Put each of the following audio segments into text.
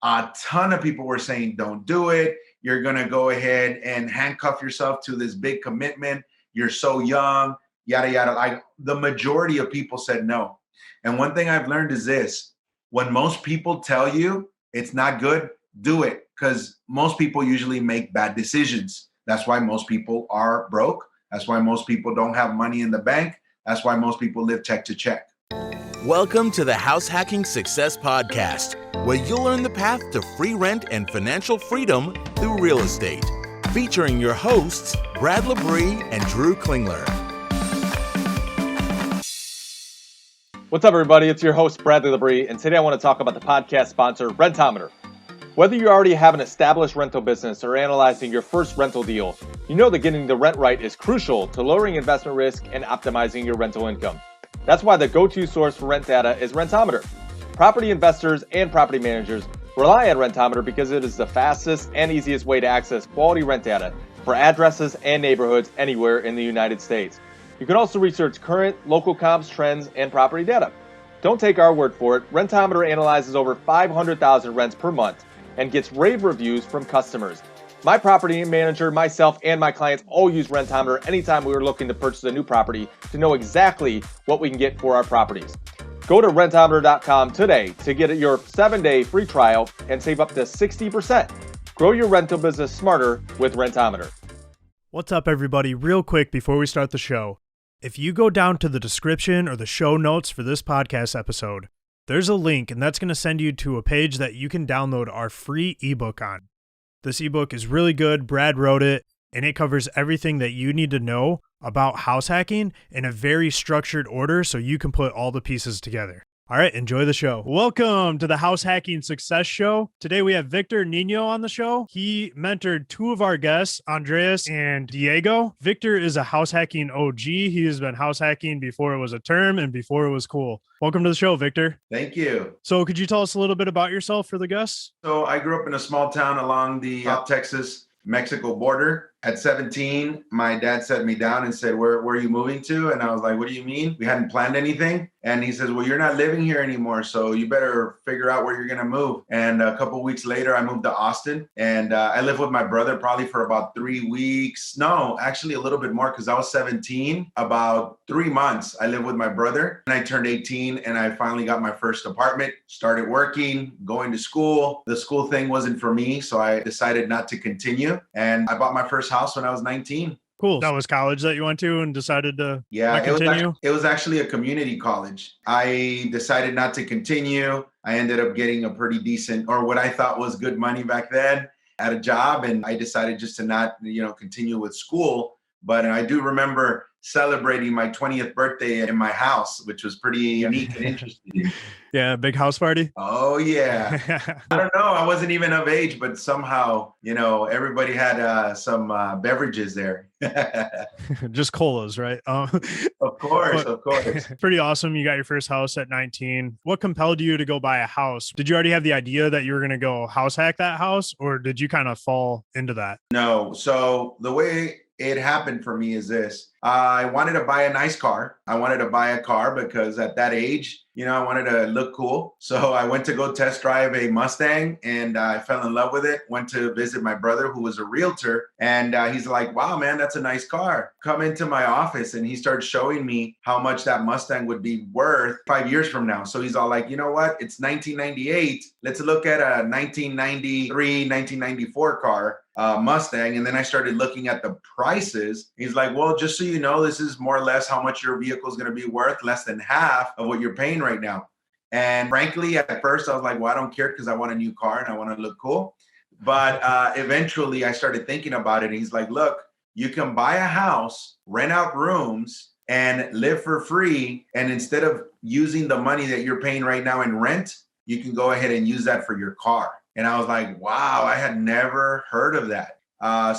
A ton of people were saying, don't do it. You're going to go ahead and handcuff yourself to this big commitment. You're so young, yada, yada. Like the majority of people said no. And one thing I've learned is this: when most people tell you it's not good, do it, because most people usually make bad decisions. That's why most people are broke. That's why most people don't have money in the bank. That's why most people live check to check. Welcome to the House Hacking Success Podcast, where you'll learn the path to free rent and financial freedom through real estate. Featuring your hosts, Brad Labrie and Drew Klingler. What's up, everybody? It's your host, Bradley Labrie, and today I want to talk about the podcast sponsor, Rentometer. Whether you already have an established rental business or analyzing your first rental deal, you know that getting the rent right is crucial to lowering investment risk and optimizing your rental income. That's why the go-to source for rent data is Rentometer. Property investors and property managers rely on Rentometer because it is the fastest and easiest way to access quality rent data for addresses and neighborhoods anywhere in the United States. You can also research current local comps, trends, and property data. Don't take our word for it. Rentometer analyzes over 500,000 rents per month and gets rave reviews from customers. My property manager, myself, and my clients all use Rentometer anytime we are looking to purchase a new property to know exactly what we can get for our properties. Go to rentometer.com today to get your 7-day free trial and save up to 60%. Grow your rental business smarter with Rentometer. What's up, everybody? Real quick before we start the show, if you go down to the description or the show notes for this podcast episode, there's a link, and that's going to send you to a page that you can download our free ebook on. This ebook is really good. Brad wrote it, and it covers everything that you need to know about house hacking in a very structured order so you can put all the pieces together. All right, enjoy the show. Welcome to the House Hacking Success Show. Today we have Victor Nino on the show. He mentored two of our guests, Andreas and Diego. Victor is a house hacking OG. He has been house hacking before it was a term and before it was cool. Welcome to the show, Victor. Thank you. So could you tell us a little bit about yourself for the guests? So I grew up in a small town along the South Texas-Mexico border. At 17, my dad set me down and said, where are you moving to? And I was like, what do you mean? We hadn't planned anything. And he says, well, you're not living here anymore, so you better figure out where you're going to move. And a couple of weeks later, I moved to Austin. And I lived with my brother probably for about 3 weeks. No, actually a little bit more, because I was 17. About 3 months, I lived with my brother. And I turned 18, and I finally got my first apartment, started working, going to school. The school thing wasn't for me, so I decided not to continue. And I bought my first house when I was 19. Cool. That was college that you went to and decided to continue? It was actually a community college. I decided not to continue. I ended up getting a pretty decent, or what I thought was good money back then, at a job. And I decided just to not, continue with school. But I do remember celebrating my 20th birthday in my house, which was pretty unique and interesting. Yeah, big house party. Oh, yeah. I don't know. I wasn't even of age, but somehow, everybody had some beverages there. Just colas, right? Of course. Pretty awesome. You got your first house at 19. What compelled you to go buy a house? Did you already have the idea that you were going to go house hack that house, or did you kind of fall into that? No. So the way it happened for me is this. I wanted to buy a nice car. I wanted to buy a car because at that age, I wanted to look cool. So I went to go test drive a Mustang, and I fell in love with it. Went to visit my brother, who was a realtor. And he's like, wow, man, that's a nice car. Come into my office. And he started showing me how much that Mustang would be worth 5 years from now. So he's all like, you know what? It's 1998. Let's look at a 1993, 1994 car. Mustang. And then I started looking at the prices. He's like, well, just so you know, this is more or less how much your vehicle is going to be worth, less than half of what you're paying right now. And frankly, at first I was like, well, I don't care, because I want a new car and I want to look cool. But eventually I started thinking about it. And he's like, look, you can buy a house, rent out rooms, and live for free. And instead of using the money that you're paying right now in rent, you can go ahead and use that for your car. And I was like, wow, I had never heard of that.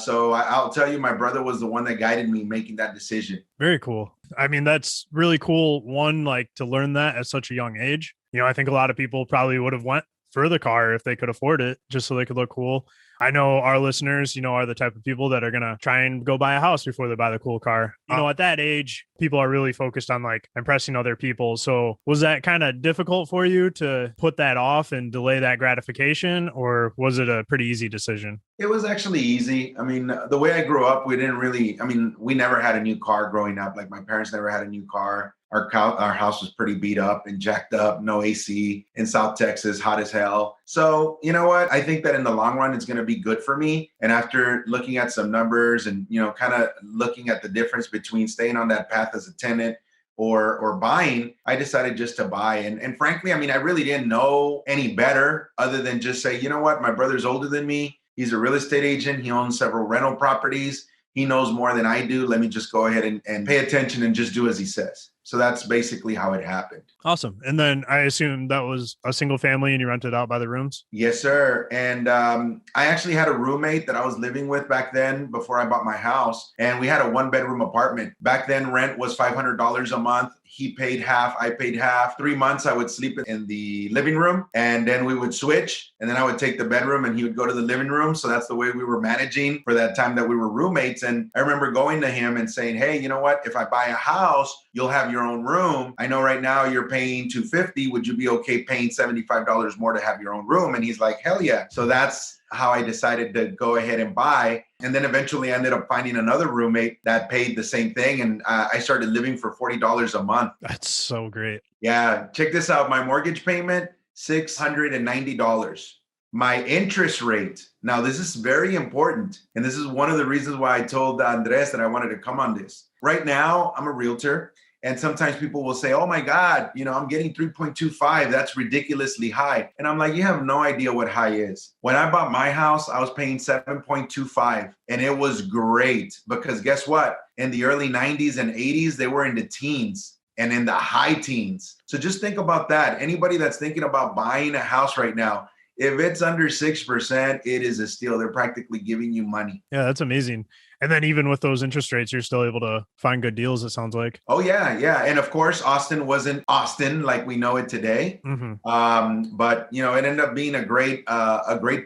So I'll tell you, my brother was the one that guided me making that decision. Very cool. I mean, that's really cool. One, like to learn that at such a young age. I think a lot of people probably would have went for the car if they could afford it, just so they could look cool. I know our listeners, are the type of people that are going to try and go buy a house before they buy the cool car. At that age, people are really focused on like impressing other people. So was that kind of difficult for you to put that off and delay that gratification, or was it a pretty easy decision? It was actually easy. I mean, the way I grew up, we never had a new car growing up. Like my parents never had a new car. Our house was pretty beat up and jacked up, no AC in South Texas, hot as hell. So, you know what? I think that in the long run, it's going to be good for me. And after looking at some numbers and, kind of looking at the difference between staying on that path as a tenant or buying, I decided just to buy. And frankly, I really didn't know any better other than just say, you know what? My brother's older than me. He's a real estate agent. He owns several rental properties. He knows more than I do. Let me just go ahead and pay attention and just do as he says. So that's basically how it happened. Awesome. And then I assume that was a single family and you rented out by the rooms? Yes, sir. And I actually had a roommate that I was living with back then before I bought my house. And we had a 1-bedroom apartment. Back then, rent was $500 a month. He paid half, I paid half. 3 months, I would sleep in the living room and then we would switch. And then I would take the bedroom and he would go to the living room. So that's the way we were managing for that time that we were roommates. And I remember going to him and saying, hey, you know what? If I buy a house, you'll have your own room. I know right now you're paying $250. Would you be okay paying $75 more to have your own room? And he's like, hell yeah. So that's how I decided to go ahead and buy. And then eventually I ended up finding another roommate that paid the same thing. And I started living for $40 a month. That's so great. Yeah. Check this out. My mortgage payment, $690. My interest rate. Now, this is very important. And this is one of the reasons why I told Andres that I wanted to come on this. Right now, I'm a realtor. And sometimes people will say, oh my God, I'm getting 3.25. That's ridiculously high. And I'm like, you have no idea what high is. When I bought my house, I was paying 7.25. And it was great because guess what? In the early 90s and 80s, they were in the teens and in the high teens. So just think about that. Anybody that's thinking about buying a house right now, if it's under 6%, it is a steal. They're practically giving you money. Yeah, that's amazing. And then even with those interest rates, you're still able to find good deals, it sounds like. Oh, yeah. Yeah. And of course, Austin wasn't Austin like we know it today. Mm-hmm. But, it ended up being a great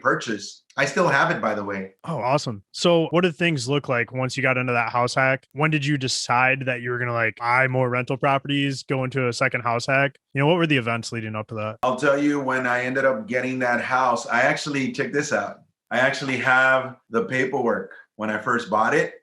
purchase. I still have it, by the way. Oh, awesome. So what did things look like once you got into that house hack? When did you decide that you were going to buy more rental properties, go into a second house hack? What were the events leading up to that? I'll tell you, when I ended up getting that house, check this out. I actually have the paperwork when I first bought it.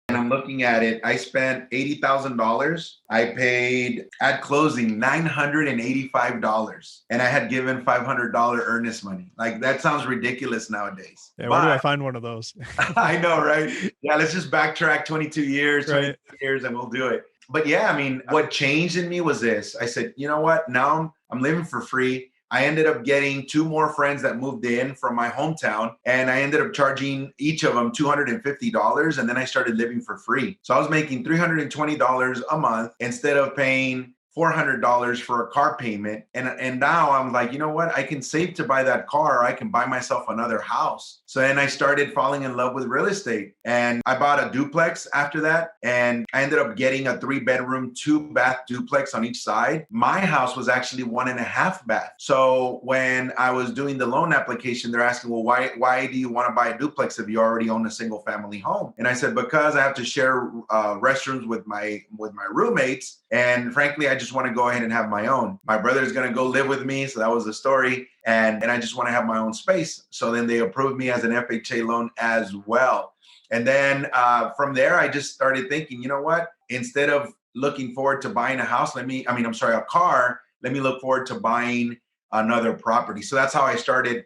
And I'm looking at it. I spent $80,000. I paid at closing $985. And I had given $500 earnest money. Like that sounds ridiculous nowadays. Yeah, where do I find one of those? I know, right? Yeah, let's just backtrack 22 years, 23 years, and we'll do it. But yeah, what changed in me was this. I said, you know what? Now I'm living for free. I ended up getting 2 more friends that moved in from my hometown, and I ended up charging each of them $250, and then I started living for free. So I was making $320 a month instead of paying $400 for a car payment. And now I'm like, you know what? I can save to buy that car. Or I can buy myself another house. So then I started falling in love with real estate. And I bought a duplex after that. And I ended up getting a 3-bedroom, 2-bath duplex on each side. My house was actually 1.5 bath. So when I was doing the loan application, they're asking, well, why do you want to buy a duplex if you already own a single family home? And I said, because I have to share restrooms with my roommates. And frankly, I just want to go ahead and have my own. My brother's going to go live with me. So that was the story. And I just want to have my own space. So then they approved me as an FHA loan as well. And then from there, I just started thinking, you know what? Instead of looking forward to buying a house, a car, let me look forward to buying another property. So that's how I started,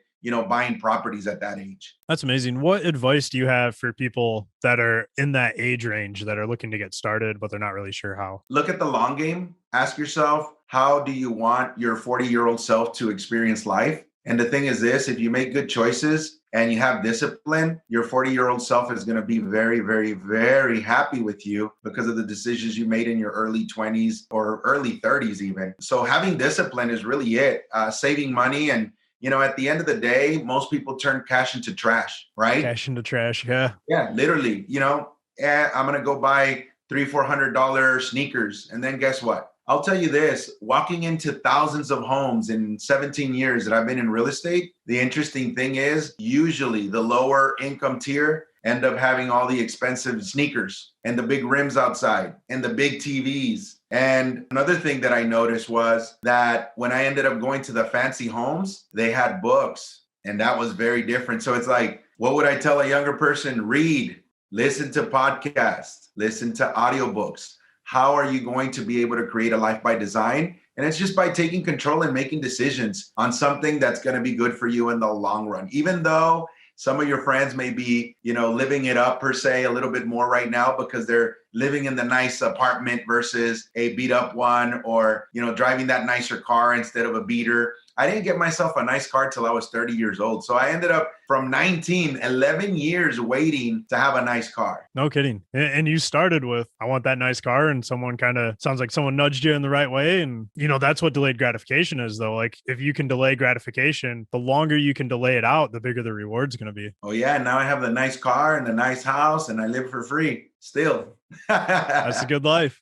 buying properties at that age. That's amazing. What advice do you have for people that are in that age range that are looking to get started, but they're not really sure how? Look at the long game. Ask yourself, how do you want your 40-year-old self to experience life? And the thing is this, if you make good choices and you have discipline, your 40-year-old self is going to be very, very, very happy with you because of the decisions you made in your early 20s or early 30s even. So having discipline is really it. Saving money and at the end of the day, most people turn cash into trash, right? Cash into trash, yeah. Yeah, literally, I'm going to go buy $300-$400 sneakers. And then guess what? I'll tell you this, walking into thousands of homes in 17 years that I've been in real estate, the interesting thing is usually the lower income tier end up having all the expensive sneakers and the big rims outside and the big TVs. And another thing that I noticed was that when I ended up going to the fancy homes, they had books, and that was very different. So it's like, what would I tell a younger person? Read, listen to podcasts, listen to audiobooks. How are you going to be able to create a life by design? And it's just by taking control and making decisions on something that's going to be good for you in the long run. Even though some of your friends may be, living it up per se a little bit more right now because they're living in the nice apartment versus a beat up one, or, driving that nicer car instead of a beater. I didn't get myself a nice car till I was 30 years old. So I ended up from 11 years waiting to have a nice car. No kidding. And you started with, I want that nice car, and someone sounds like someone nudged you in the right way. And, that's what delayed gratification is, though. Like, if you can delay gratification, the longer you can delay it out, the bigger the reward's going to be. Oh, yeah. Now I have the nice car and the nice house, and I live for free still. That's a good life.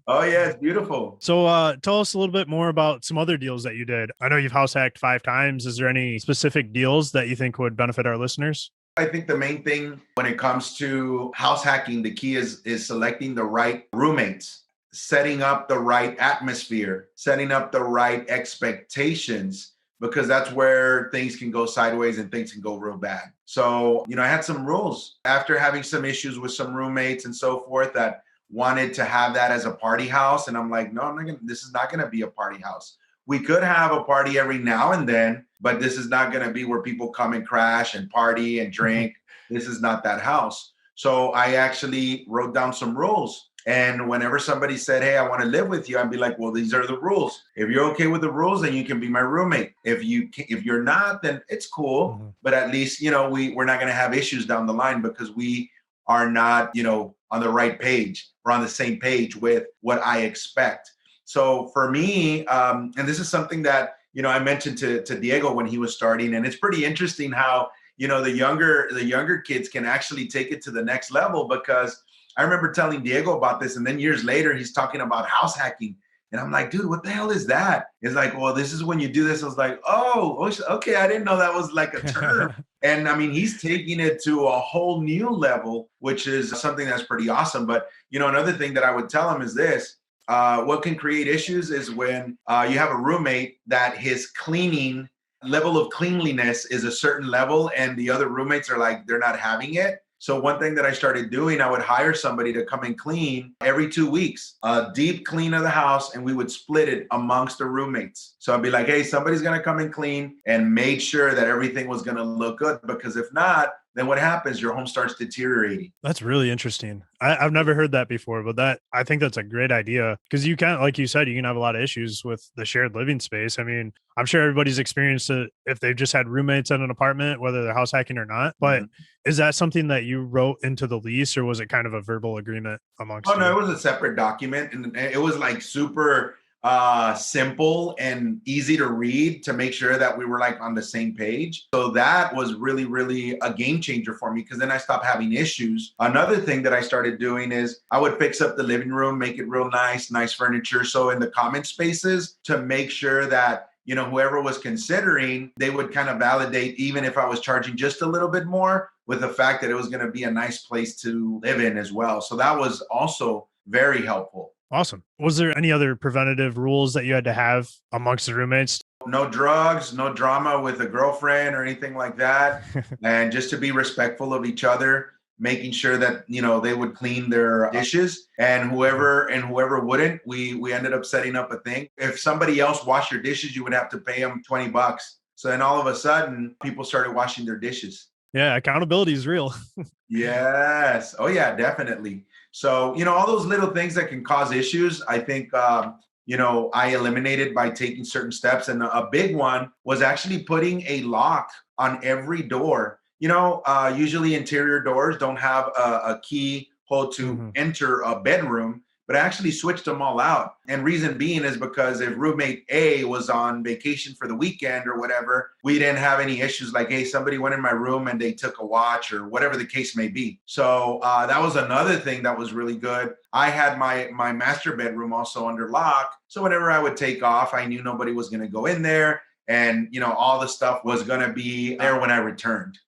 Oh, yeah. It's beautiful. So tell us a little bit more about some other deals that you did. I know you've house hacked 5 times. Is there any specific deals that you think would benefit our listeners? I think the main thing when it comes to house hacking, the key is selecting the right roommates, setting up the right atmosphere, setting up the right expectations, because that's where things can go sideways and things can go real bad. So, I had some rules after having some issues with some roommates and so forth that wanted to have that as a party house. And I'm like, no, this is not going to be a party house. We could have a party every now and then, but this is not going to be where people come and crash and party and drink. This is not that house. So I actually wrote down some rules. And whenever somebody said, hey, I want to live with you, I'd be like, well, these are the rules. If you're okay with the rules, then you can be my roommate. If you're not, then it's cool. Mm-hmm. But at least, we're not going to have issues down the line because we are not, on the right page. We're on the same page with what I expect. So for me, and this is something that, I mentioned to Diego when he was starting, and it's pretty interesting how, the younger kids can actually take it to the next level, because I remember telling Diego about this, and then years later, he's talking about house hacking. And I'm like, dude, what the hell is that? It's like, well, this is when you do this. I was like, oh, okay. I didn't know that was like a term. And I mean, he's taking it to a whole new level, which is something that's pretty awesome. But, another thing that I would tell him is this. What can create issues is when you have a roommate that his cleaning level of cleanliness is a certain level and the other roommates are like, they're not having it. So one thing that I started doing, I would hire somebody to come and clean every 2 weeks, a deep clean of the house, and we would split it amongst the roommates. So I'd be like, hey, somebody's going to come and clean, and made sure that everything was going to look good, because if not, then what happens? Your home starts deteriorating. That's really interesting. I've never heard that before, but I think that's a great idea, because you can, like you said, you can have a lot of issues with the shared living space. I mean, I'm sure everybody's experienced it if they've just had roommates in an apartment, whether they're house hacking or not. But is that something that you wrote into the lease, or was it kind of a verbal agreement amongst you? No, it was a separate document, and it was like super simple and easy to read to make sure that we were like on the same page. So that was really, really a game changer for me, because then I stopped having issues. Another thing that I started doing is I would fix up the living room, make it real nice furniture. So in the common spaces, to make sure that whoever was considering, they would kind of validate, even if I was charging just a little bit more, with the fact that it was going to be a nice place to live in as well. So that was also very helpful. Awesome. Was there any other preventative rules that you had to have amongst the roommates? No drugs, no drama with a girlfriend or anything like that. And just to be respectful of each other, making sure that, they would clean their dishes, and whoever wouldn't, we ended up setting up a thing. If somebody else washed your dishes, you would have to pay them $20. So then all of a sudden people started washing their dishes. Yeah. Accountability is real. Yes. Oh yeah, definitely. So, all those little things that can cause issues, I think, I eliminated by taking certain steps. And a big one was actually putting a lock on every door. Usually interior doors don't have a key hole to enter a bedroom, but but I actually switched them all out. And reason being is because if roommate A was on vacation for the weekend or whatever, we didn't have any issues like, hey, somebody went in my room and they took a watch or whatever the case may be. So that was another thing that was really good. I had my master bedroom also under lock. So whenever I would take off, I knew nobody was going to go in there. And, all the stuff was going to be there when I returned.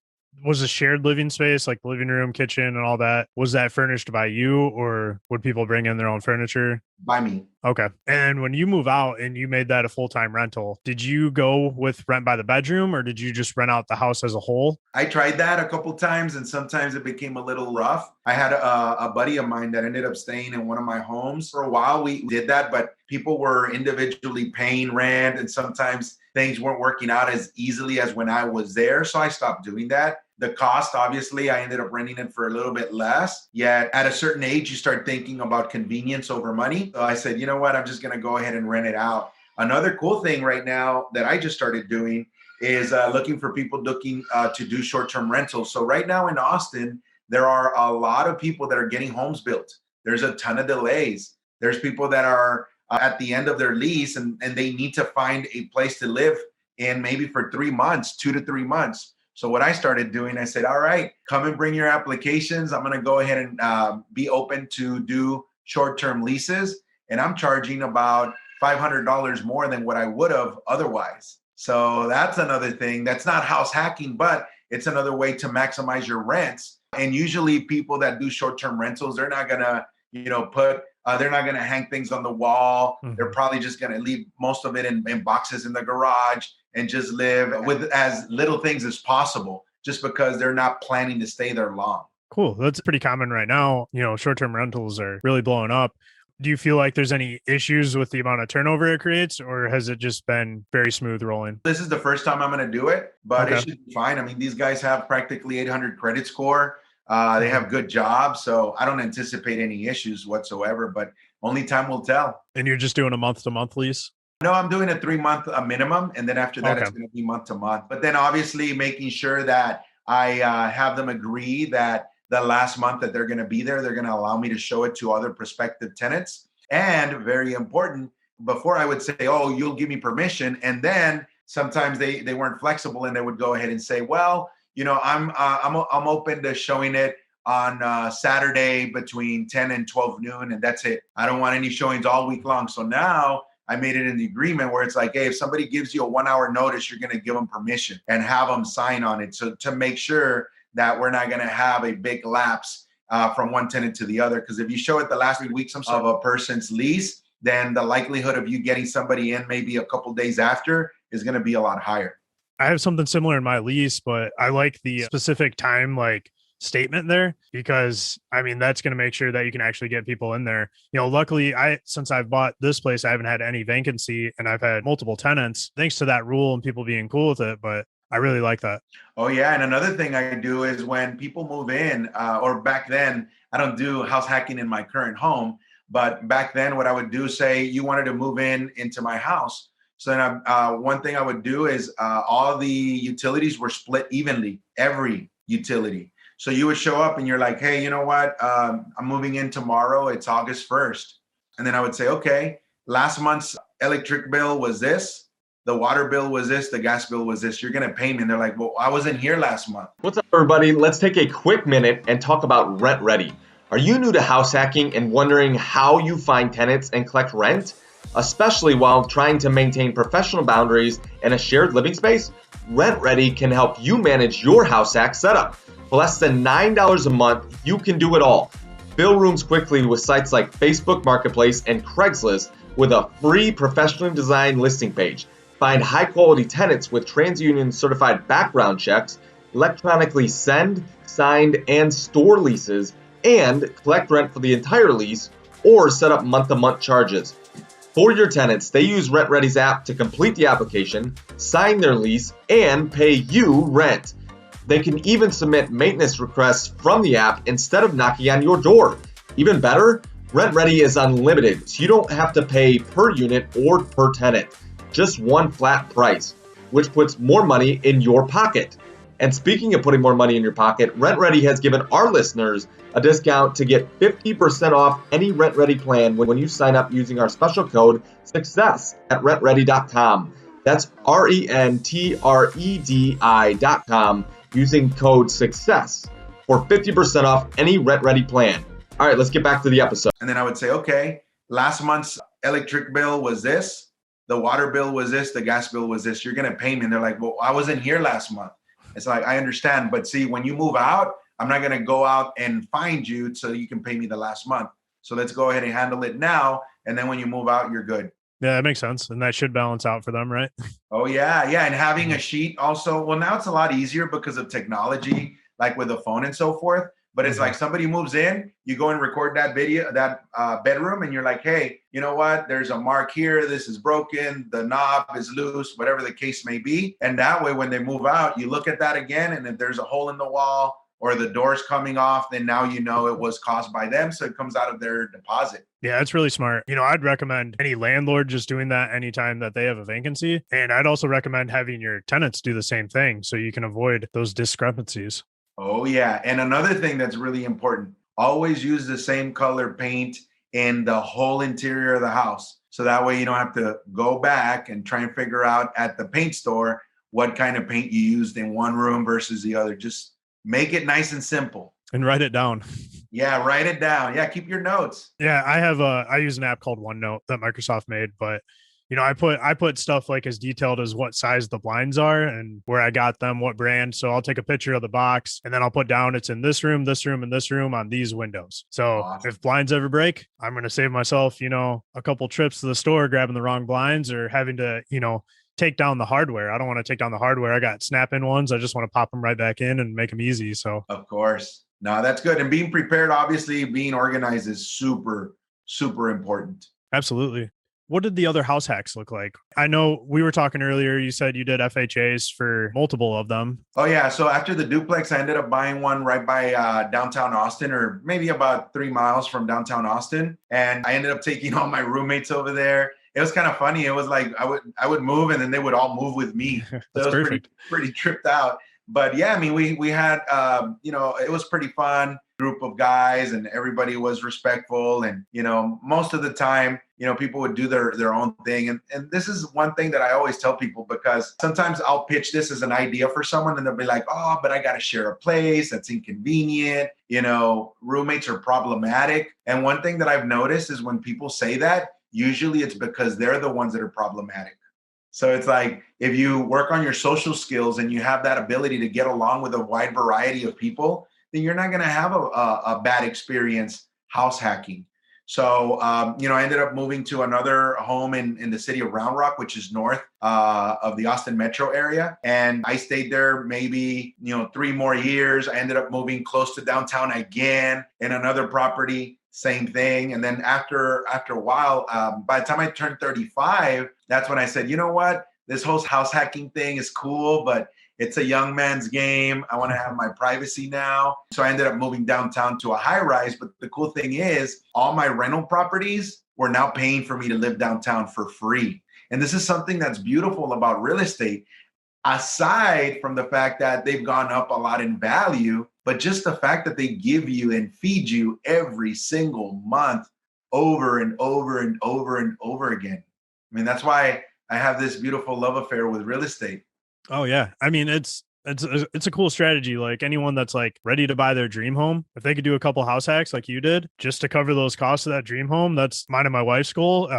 Was a shared living space, like living room, kitchen, and all that, was that furnished by you, or would people bring in their own furniture? By me. Okay. And when you move out and you made that a full-time rental, did you go with rent by the bedroom, or did you just rent out the house as a whole? I tried that a couple times, and sometimes it became a little rough. I had a buddy of mine that ended up staying in one of my homes. For a while, we did that, but people were individually paying rent, and sometimes things weren't working out as easily as when I was there. So I stopped doing that. The cost, obviously, I ended up renting it for a little bit less. Yet at a certain age, you start thinking about convenience over money. So I said, you know what, I'm just going to go ahead and rent it out. Another cool thing right now that I just started doing is looking for people looking to do short-term rentals. So right now in Austin, there are a lot of people that are getting homes built. There's a ton of delays. There's people that are at the end of their lease and they need to find a place to live in maybe for 3 months, 2 to 3 months. So what I started doing, I said, all right, come and bring your applications. I'm going to go ahead and be open to do short-term leases. And I'm charging about $500 more than what I would have otherwise. So that's another thing. That's not house hacking, but it's another way to maximize your rents. And usually people that do short-term rentals, they're not going to, they're not going to hang things on the wall. Mm-hmm. They're probably just going to leave most of it in boxes in the garage and just live with as little things as possible, just because they're not planning to stay there long. Cool. That's pretty common right now. Short-term rentals are really blowing up. Do you feel like there's any issues with the amount of turnover it creates, or has it just been very smooth rolling? This is the first time I'm going to do it, but It should be fine. I mean, these guys have practically 800 credit score. They have good jobs, so I don't anticipate any issues whatsoever, but only time will tell. And you're just doing a month-to-month lease? No, I'm doing a 3-month minimum, and then after that, It's going to be month-to-month. But then obviously making sure that I have them agree that the last month that they're going to be there, they're going to allow me to show it to other prospective tenants. And very important, before I would say, oh, you'll give me permission. And then sometimes they weren't flexible and they would go ahead and say, well, I'm open to showing it on Saturday between 10 and 12 noon, and that's it. I don't want any showings all week long. So now I made it in the agreement where it's like, hey, if somebody gives you a 1 hour notice, you're going to give them permission and have them sign on it. So to make sure that we're not going to have a big lapse from one tenant to the other. Because if you show it the last 3 weeks of a person's lease, then the likelihood of you getting somebody in maybe a couple days after is going to be a lot higher. I have something similar in my lease, but I like the specific time statement there, because that's going to make sure that you can actually get people in there. Luckily since I've bought this place, I haven't had any vacancy and I've had multiple tenants thanks to that rule and people being cool with it. But I really like that. Oh yeah. And another thing I do is when people move in, or back then, I don't do house hacking in my current home, but back then what I would do, say you wanted to move into my house. So then one thing I would do is all the utilities were split evenly, every utility. So you would show up and you're like, hey, you know what? I'm moving in tomorrow. It's August 1st. And then I would say, okay, last month's electric bill was this. The water bill was this. The gas bill was this. You're going to pay me. And they're like, well, I wasn't here last month. What's up, everybody? Let's take a quick minute and talk about Rent Ready. Are you new to house hacking and wondering how you find tenants and collect rent, especially while trying to maintain professional boundaries and a shared living space? Rent Ready can help you manage your house hack setup. For less than $9 a month, you can do it all. Fill rooms quickly with sites like Facebook Marketplace and Craigslist with a free professionally designed listing page. Find high-quality tenants with TransUnion certified background checks, electronically send, signed, and store leases, and collect rent for the entire lease or set up month-to-month charges. For your tenants, they use Rent Ready's app to complete the application, sign their lease, and pay you rent. They can even submit maintenance requests from the app instead of knocking on your door. Even better, Rent Ready is unlimited, so you don't have to pay per unit or per tenant. Just one flat price, which puts more money in your pocket. And speaking of putting more money in your pocket, RentRedi has given our listeners a discount to get 50% off any RentRedi plan when you sign up using our special code SUCCESS at rentredi.com. That's RENTREDI.com using code SUCCESS for 50% off any RentRedi plan. All right, let's get back to the episode. And then I would say, okay, last month's electric bill was this, the water bill was this, the gas bill was this. You're going to pay me. And they're like, well, I wasn't here last month. It's like, I understand. But see, when you move out, I'm not going to go out and find you so you can pay me the last month. So let's go ahead and handle it now. And then when you move out, you're good. Yeah, that makes sense. And that should balance out for them, right? Oh, yeah. Yeah. And having a sheet also, well, now it's a lot easier because of technology, like with the phone and so forth. But it's like somebody moves in, you go and record that video, that bedroom, and you're like, hey, you know what? There's a mark here. This is broken. The knob is loose, whatever the case may be. And that way, when they move out, you look at that again. And if there's a hole in the wall or the door's coming off, then now you know it was caused by them. So it comes out of their deposit. Yeah, that's really smart. I'd recommend any landlord just doing that anytime that they have a vacancy. And I'd also recommend having your tenants do the same thing so you can avoid those discrepancies. Oh, yeah. And another thing that's really important, always use the same color paint in the whole interior of the house. So that way you don't have to go back and try and figure out at the paint store what kind of paint you used in one room versus the other. Just make it nice and simple. And write it down. Yeah, write it down. Yeah, keep your notes. Yeah, I use an app called OneNote that Microsoft made, but I put stuff like as detailed as what size the blinds are and where I got them, what brand. So I'll take a picture of the box and then I'll put down it's in this room, and this room on these windows. So Awesome. If blinds ever break, I'm going to save myself, a couple trips to the store, grabbing the wrong blinds or having to, take down the hardware. I don't want to take down the hardware. I got snap-in ones. I just want to pop them right back in and make them easy. So of course. No, that's good. And being prepared, obviously being organized is super, super important. Absolutely. What did the other house hacks look like? I know we were talking earlier, you said you did FHAs for multiple of them. Oh, yeah. So after the duplex, I ended up buying one right by downtown Austin, or maybe about 3 miles from downtown Austin. And I ended up taking all my roommates over there. It was kind of funny. It was like I would move and then they would all move with me. So That's it was perfect. pretty tripped out. But yeah, I mean, we had, it was pretty fun group of guys and everybody was respectful. And, most of the time, people would do their own thing. And this is one thing that I always tell people, because sometimes I'll pitch this as an idea for someone and they'll be like, oh, but I got to share a place. That's inconvenient. Roommates are problematic. And one thing that I've noticed is when people say that, usually it's because they're the ones that are problematic. So it's like, if you work on your social skills and you have that ability to get along with a wide variety of people, then you're not going to have a bad experience house hacking. So, I ended up moving to another home in the city of Round Rock, which is north of the Austin metro area. And I stayed there maybe, 3 more years. I ended up moving close to downtown again in another property. Same thing. And then after a while, by the time I turned 35, that's when I said, you know what? This whole house hacking thing is cool, but it's a young man's game. I want to have my privacy now. So I ended up moving downtown to a high rise. But the cool thing is all my rental properties were now paying for me to live downtown for free. And this is something that's beautiful about real estate. Aside from the fact that they've gone up a lot in value, but just the fact that they give you and feed you every single month over and over and over and over again. I mean, that's why I have this beautiful love affair with real estate. Oh yeah. I mean, it's a cool strategy. Like anyone that's like ready to buy their dream home, if they could do a couple house hacks like you did, just to cover those costs of that dream home, that's mine and my wife's goal.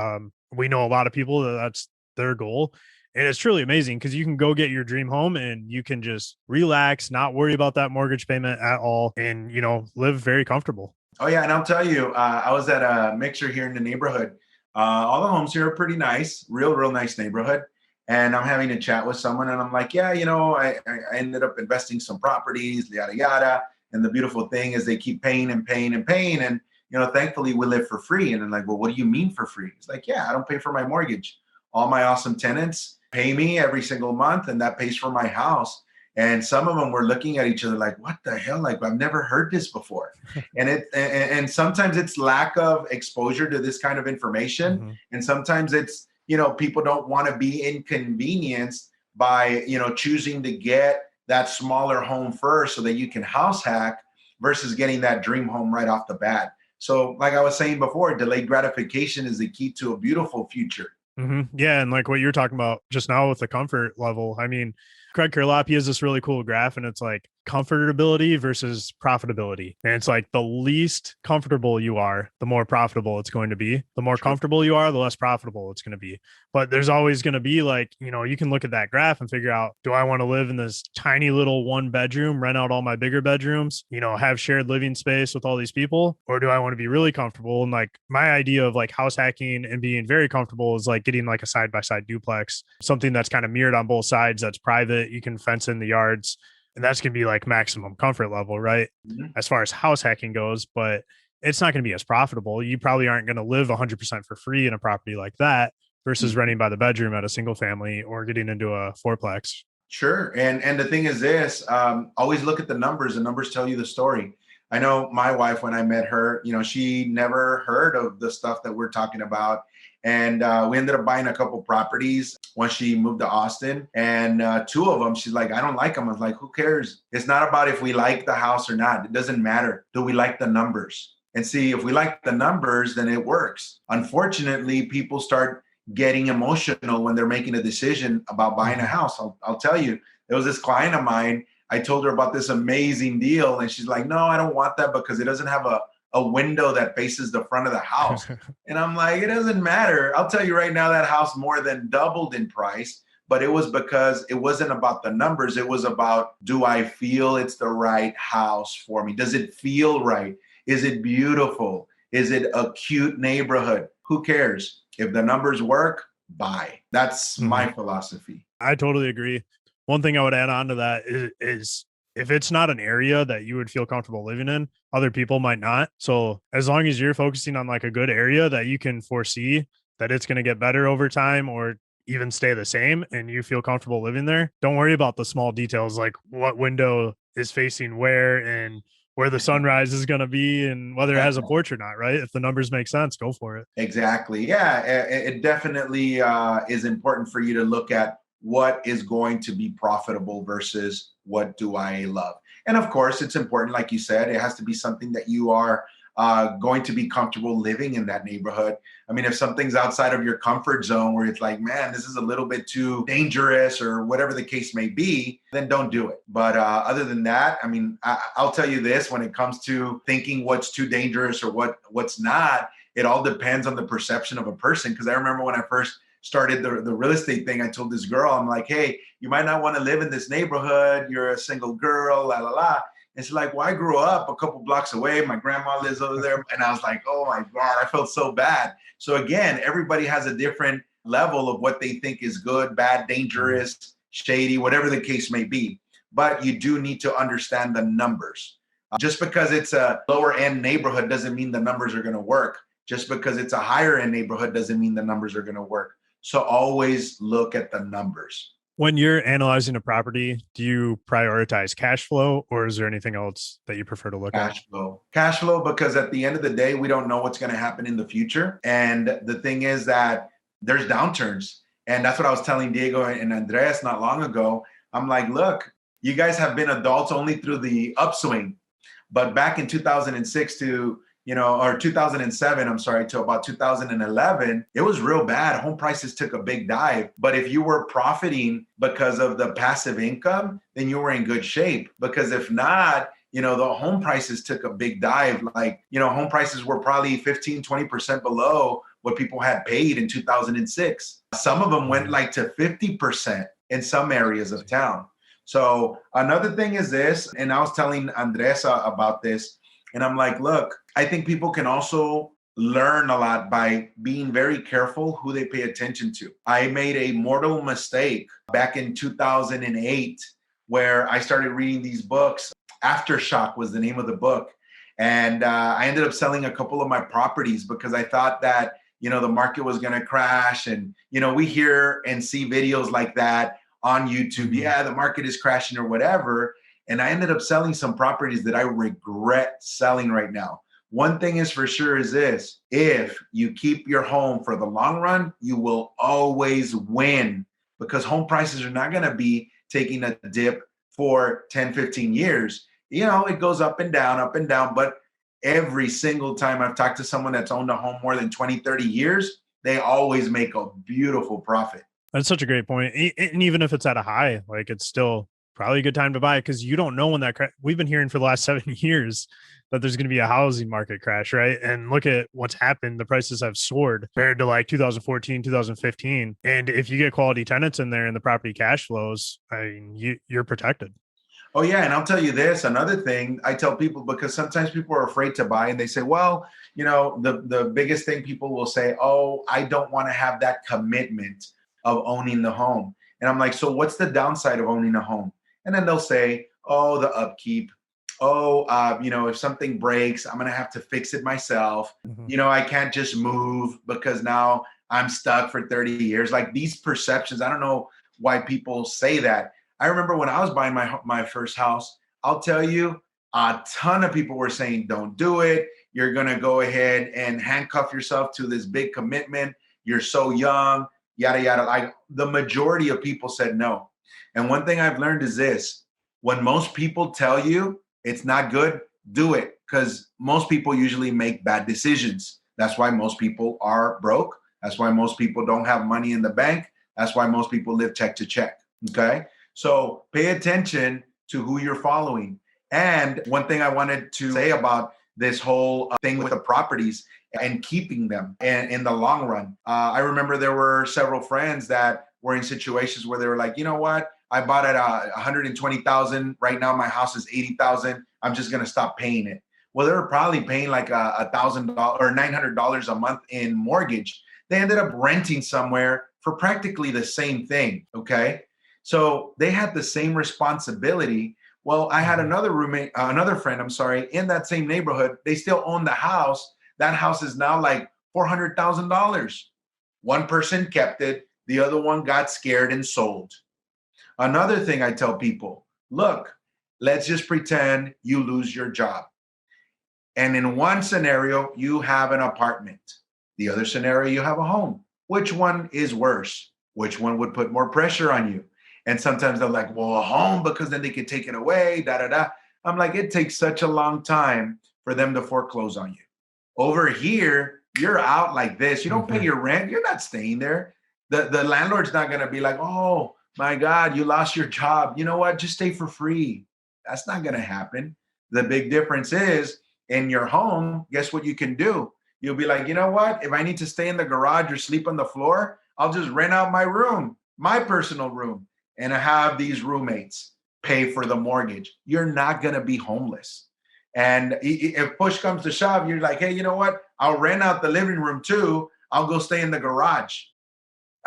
We know a lot of people that's their goal. And it's truly amazing because you can go get your dream home and you can just relax, not worry about that mortgage payment at all, and, live very comfortable. Oh, yeah. And I'll tell you, I was at a mixer here in the neighborhood. All the homes here are pretty nice, real nice neighborhood. And I'm having a chat with someone and I'm like, yeah, I ended up investing some properties, yada, yada. And the beautiful thing is they keep paying and paying and paying. And, thankfully we live for free. And I'm like, well, what do you mean for free? It's like, yeah, I don't pay for my mortgage. All my awesome tenants pay me every single month and that pays for my house. And some of them were looking at each other like, what the hell? Like, I've never heard this before. And sometimes it's lack of exposure to this kind of information. Mm-hmm. And sometimes it's, people don't want to be inconvenienced by, choosing to get that smaller home first so that you can house hack versus getting that dream home right off the bat. So like I was saying before, delayed gratification is the key to a beautiful future. Yeah. And like what you're talking about just now with the comfort level, I mean, Craig Kerlop, he has this really cool graph and it's like comfortability versus profitability. And it's like the least comfortable you are, the more profitable it's going to be. The more comfortable you are, the less profitable it's going to be. But there's always going to be like, you know, you can look at that graph and figure out, do I want to live in this tiny little 1 bedroom, rent out all my bigger bedrooms, you know, have shared living space with all these people? Or do I want to be really comfortable? And like my idea of like house hacking and being very comfortable is like getting like a side-by-side duplex, something that's kind of mirrored on both sides, that's private. You can fence in the yards, and that's going to be like maximum comfort level, right? As far as house hacking goes, but it's not going to be as profitable. You probably aren't going to live 100% for free in a property like that versus renting by the bedroom at a single family or getting into a fourplex. Sure. And the thing is this, always look at the numbers. The numbers tell you the story. I know my wife, when I met her, you know, she never heard of the stuff that we're talking about. And we ended up buying a couple properties once she moved to Austin. And 2 of them, she's like, I don't like them. I was like, who cares? It's not about if we like the house or not. It doesn't matter. Do we like the numbers? And see, if we like the numbers, then it works. Unfortunately, people start getting emotional when they're making a decision about buying a house. I'll tell you, there was this client of mine. I told her about this amazing deal. And she's like, no, I don't want that because it doesn't have a window that faces the front of the house. And I'm like, it doesn't matter. I'll tell you right now, that house more than doubled in price, but it was because it wasn't about the numbers. It was about, do I feel it's the right house for me? Does it feel right? Is it beautiful? Is it a cute neighborhood? Who cares? If the numbers work, buy. That's my philosophy. I totally agree. One thing I would add on to that is if it's not an area that you would feel comfortable living in, other people might not. So as long as you're focusing on like a good area that you can foresee that it's going to get better over time or even stay the same and you feel comfortable living there, don't worry about the small details like what window is facing where and where the sunrise is going to be and whether it has a porch or not, right? If the numbers make sense, go for it. Exactly. Yeah, it definitely is important for you to look at what is going to be profitable versus what do I love. And of course, it's important, like you said, it has to be something that you are going to be comfortable living in that neighborhood. I mean, if something's outside of your comfort zone where it's like, man, this is a little bit too dangerous or whatever the case may be, then don't do it. But other than that, I mean, I'll tell you this, when it comes to thinking what's too dangerous or what's not, it all depends on the perception of a person. Because I remember when I first started the real estate thing, I told this girl, I'm like, hey, you might not want to live in this neighborhood. You're a single girl, la, la, la. And she's like, well, I grew up a couple blocks away. My grandma lives over there. And I was like, oh my God, I felt so bad. So again, everybody has a different level of what they think is good, bad, dangerous, shady, whatever the case may be. But you do need to understand the numbers. Just because it's a lower end neighborhood doesn't mean the numbers are going to work. Just because it's a higher end neighborhood doesn't mean the numbers are going to work. So always look at the numbers. When you're analyzing a property, do you prioritize cash flow or is there anything else that you prefer to look at? Cash flow, because at the end of the day, we don't know what's going to happen in the future. And the thing is that there's downturns. And that's what I was telling Diego and Andres not long ago. I'm like, look, you guys have been adults only through the upswing. But back in 2006 to 2007, I'm sorry, to about 2011, it was real bad. Home prices took a big dive. But if you were profiting because of the passive income, then you were in good shape. Because if not, the home prices took a big dive. Like, home prices were probably 15, 20% below what people had paid in 2006. Some of them went like to 50% in some areas of town. So another thing is this, and I was telling Andresa about this, and I'm like, look, I think people can also learn a lot by being very careful who they pay attention to. I made a mortal mistake back in 2008 where I started reading these books. Aftershock was the name of the book. And I ended up selling a couple of my properties because I thought that, the market was going to crash. And, we hear and see videos like that on YouTube. Yeah, the market is crashing or whatever. And I ended up selling some properties that I regret selling right now. One thing is for sure is this: if you keep your home for the long run, you will always win, because home prices are not going to be taking a dip for 10, 15 years. It goes up and down. But every single time I've talked to someone that's owned a home more than 20, 30 years, they always make a beautiful profit. That's such a great point. And even if it's at a high, like it's still probably a good time to buy because you don't know when we've been hearing for the last 7 years that there's going to be a housing market crash, right? And look at what's happened. The prices have soared compared to like 2014, 2015. And if you get quality tenants in there and the property cash flows, I mean, you're protected. Oh, yeah. And I'll tell you this, another thing I tell people, because sometimes people are afraid to buy and they say, well, the biggest thing people will say, oh, I don't want to have that commitment of owning the home. And I'm like, so what's the downside of owning a home? And then they'll say, oh, the upkeep. Oh, if something breaks, I'm going to have to fix it myself. Mm-hmm. I can't just move because now I'm stuck for 30 years. Like these perceptions, I don't know why people say that. I remember when I was buying my first house, I'll tell you, a ton of people were saying, don't do it. You're going to go ahead and handcuff yourself to this big commitment. You're so young, yada, yada. Like the majority of people said no. And one thing I've learned is this: when most people tell you it's not good, do it, because most people usually make bad decisions. That's why most people are broke. That's why most people don't have money in the bank. That's why most people live check to check. Okay. So pay attention to who you're following. And one thing I wanted to say about this whole thing with the properties and keeping them and in the long run. I remember there were several friends that were in situations where they were like, you know what? I bought it at $120,000. Right now, my house is $80,000. I'm just going to stop paying it. Well, they were probably paying like $1,000 or $900 a month in mortgage. They ended up renting somewhere for practically the same thing. Okay. So they had the same responsibility. Well, I had another friend, in that same neighborhood. They still own the house. That house is now like $400,000. One person kept it. The other one got scared and sold. Another thing I tell people, look, let's just pretend you lose your job. And in one scenario, you have an apartment. The other scenario, you have a home. Which one is worse? Which one would put more pressure on you? And sometimes they're like, well, a home, because then they could take it away, da-da-da. I'm like, it takes such a long time for them to foreclose on you. Over here, you're out like this. You don't pay your rent. You're not staying there. The landlord's not going to be like, oh, my God, you lost your job. You know what? Just stay for free. That's not going to happen. The big difference is in your home, guess what you can do? You'll be like, you know what? If I need to stay in the garage or sleep on the floor, I'll just rent out my room, my personal room, and have these roommates pay for the mortgage. You're not going to be homeless. And if push comes to shove, you're like, hey, you know what? I'll rent out the living room too. I'll go stay in the garage.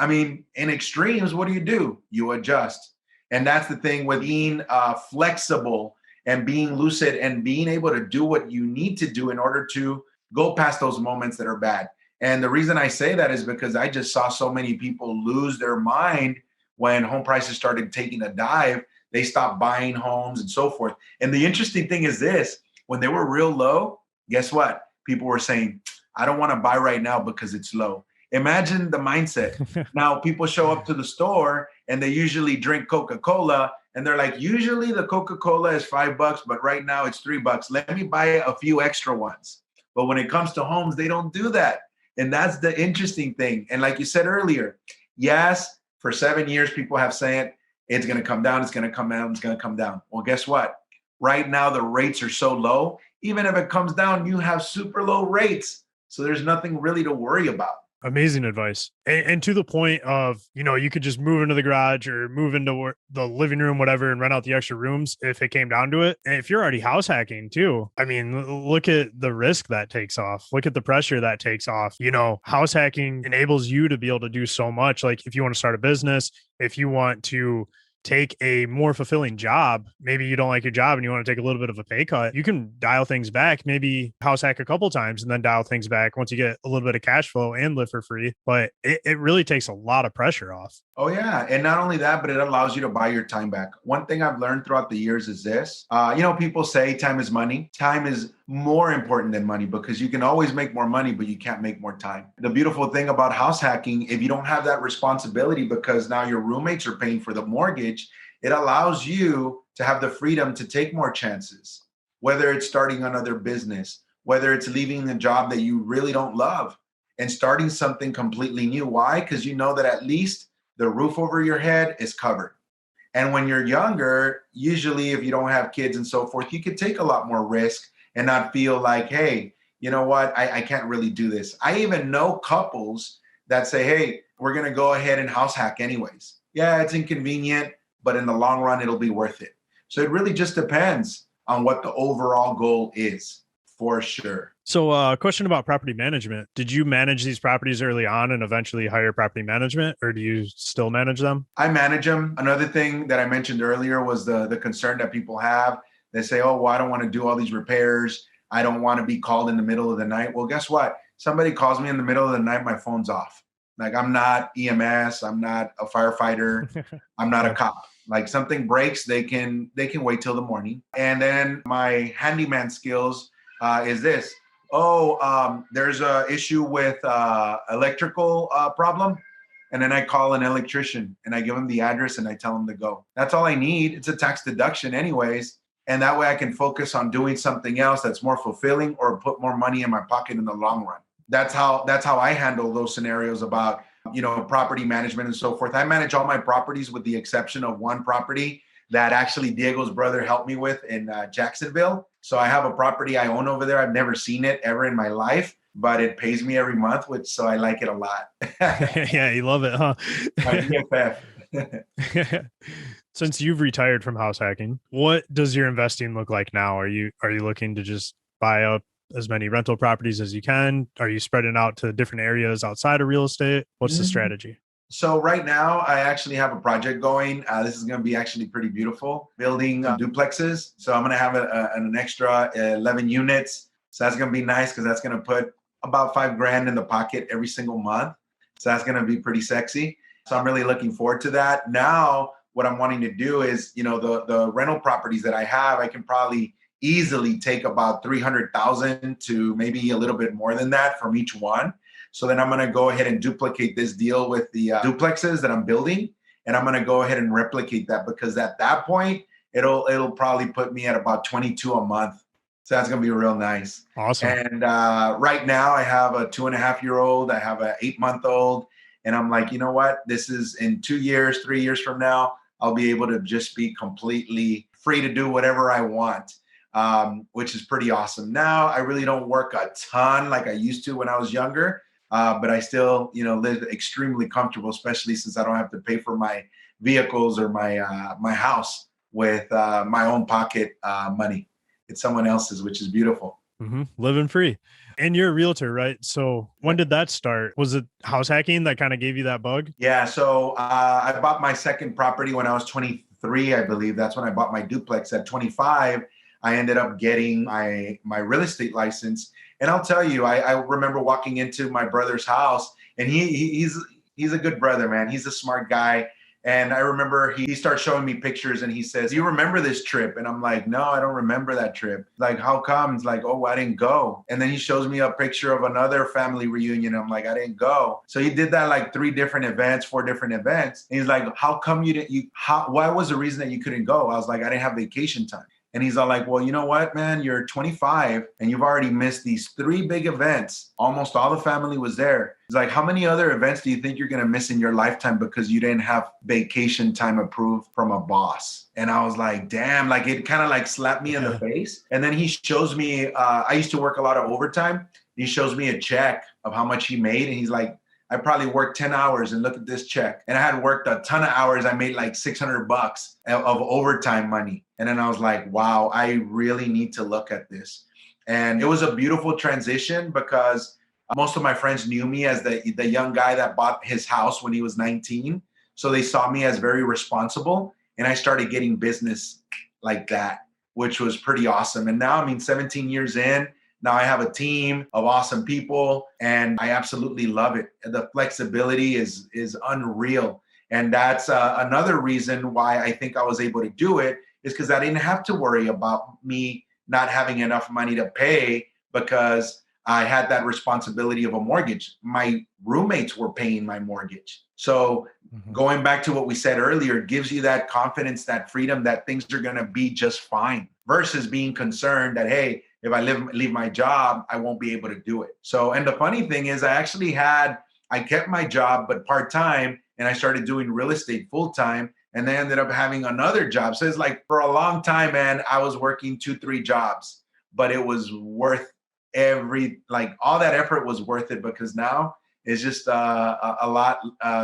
I mean, in extremes, what do? You adjust. And that's the thing with being flexible and being lucid and being able to do what you need to do in order to go past those moments that are bad. And the reason I say that is because I just saw so many people lose their mind when home prices started taking a dive. They stopped buying homes and so forth. And the interesting thing is this: when they were real low, guess what? People were saying, I don't want to buy right now because it's low. Imagine the mindset. Now people show up to the store and they usually drink Coca-Cola and they're like, usually the Coca-Cola is $5, but right now it's $3. Let me buy a few extra ones. But when it comes to homes, they don't do that. And that's the interesting thing. And like you said earlier, yes, for 7 years, people have said it's going to come down, it's going to come down, it's going to come down. Well, guess what? Right now, the rates are so low. Even if it comes down, you have super low rates. So there's nothing really to worry about. Amazing advice. And to the point of, you could just move into the garage or move into the living room, whatever, and rent out the extra rooms if it came down to it. And if you're already house hacking too, I mean, look at the risk that takes off. Look at the pressure that takes off. House hacking enables you to be able to do so much. Like if you want to start a business, if you want to take a more fulfilling job, maybe you don't like your job and you want to take a little bit of a pay cut, you can dial things back, maybe house hack a couple times and then dial things back once you get a little bit of cash flow and live for free. But it really takes a lot of pressure off. Oh, yeah. And not only that, but it allows you to buy your time back. One thing I've learned throughout the years is this. People say time is money. Time is more important than money because you can always make more money, but you can't make more time. The beautiful thing about house hacking, if you don't have that responsibility because now your roommates are paying for the mortgage, it allows you to have the freedom to take more chances, whether it's starting another business, whether it's leaving the job that you really don't love and starting something completely new. Why? Because you know that at least the roof over your head is covered. And when you're younger, usually if you don't have kids and so forth, you could take a lot more risk and not feel like, hey, you know what, I can't really do this. I even know couples that say, hey, we're going to go ahead and house hack anyways. Yeah, it's inconvenient, but in the long run, it'll be worth it. So it really just depends on what the overall goal is, for sure. So question about property management. Did you manage these properties early on and eventually hire property management, or do you still manage them? I manage them. Another thing that I mentioned earlier was the concern that people have. They say, oh, well, I don't want to do all these repairs. I don't want to be called in the middle of the night. Well, guess what? Somebody calls me in the middle of the night, my phone's off. Like, I'm not EMS, I'm not a firefighter, I'm not a cop. Like, something breaks, they can wait till the morning. And then my handyman skills is this. There's a issue with electrical problem. And then I call an electrician and I give him the address and I tell him to go. That's all I need. It's a tax deduction anyways. And that way I can focus on doing something else that's more fulfilling or put more money in my pocket in the long run. That's how I handle those scenarios about, property management and so forth. I manage all my properties with the exception of one property that actually Diego's brother helped me with in Jacksonville. So I have a property I own over there. I've never seen it ever in my life, but it pays me every month, so I like it a lot. Yeah, you love it, huh? My BFF. Since you've retired from house hacking, what does your investing look like now? Are you looking to just buy up as many rental properties as you can? Are you spreading out to different areas outside of real estate? What's the strategy? So right now, I actually have a project going. This is going to be actually pretty beautiful, building duplexes. So I'm going to have an extra 11 units. So that's going to be nice because that's going to put about $5,000 in the pocket every single month. So that's going to be pretty sexy. So I'm really looking forward to that. Now, what I'm wanting to do is, the rental properties that I have, I can probably easily take about 300,000 to maybe a little bit more than that from each one. So then I'm going to go ahead and duplicate this deal with the duplexes that I'm building. And I'm going to go ahead and replicate that because at that point, it'll probably put me at about 22 a month. So that's going to be real nice. Awesome. And right now I have a 2.5-year-old. I have an 8-month-old. And I'm like, you know what? This is in 2 years, 3 years from now, I'll be able to just be completely free to do whatever I want. Which is pretty awesome. Now, I really don't work a ton like I used to when I was younger, but I still, live extremely comfortable, especially since I don't have to pay for my vehicles or my house with my own pocket money. It's someone else's, which is beautiful. Mm-hmm. Living free. And you're a realtor, right? So when did that start? Was it house hacking that kind of gave you that bug? Yeah. So I bought my second property when I was 23, I believe. That's when I bought my duplex. At 25. I ended up getting my real estate license. And I'll tell you, I remember walking into my brother's house and he's a good brother, man. He's a smart guy. And I remember he starts showing me pictures and he says, do you remember this trip? And I'm like, no, I don't remember that trip. Like, how come? It's like, oh, I didn't go. And then he shows me a picture of another family reunion. I'm like, I didn't go. So he did that like 4 different events. And he's like, how come you didn't, why was the reason that you couldn't go? I was like, I didn't have vacation time. And he's all like, well, you know what, man, you're 25 and you've already missed these 3 big events. Almost all the family was there. He's like, how many other events do you think you're going to miss in your lifetime because you didn't have vacation time approved from a boss? And I was like, damn, like it kind of like slapped me in the face. And then he shows me, I used to work a lot of overtime. He shows me a check of how much he made. And he's like, I probably worked 10 hours and look at this check. And I had worked a ton of hours. I made like $600 of overtime money. And then I was like, wow, I really need to look at this. And it was a beautiful transition because most of my friends knew me as the young guy that bought his house when he was 19. So they saw me as very responsible. And I started getting business like that, which was pretty awesome. And now, 17 years in, now I have a team of awesome people and I absolutely love it. The flexibility is unreal. And that's another reason why I think I was able to do it is because I didn't have to worry about me not having enough money to pay because I had that responsibility of a mortgage. My roommates were paying my mortgage. So going back to what we said earlier, gives you that confidence, that freedom, that things are going to be just fine versus being concerned that, hey, if I leave my job, I won't be able to do it. So, and the funny thing is I kept my job, but part-time, and I started doing real estate full-time. And then ended up having another job. So it's like for a long time, man, I was working 2-3 jobs, but it was worth all that effort was worth it, because now it's just a lot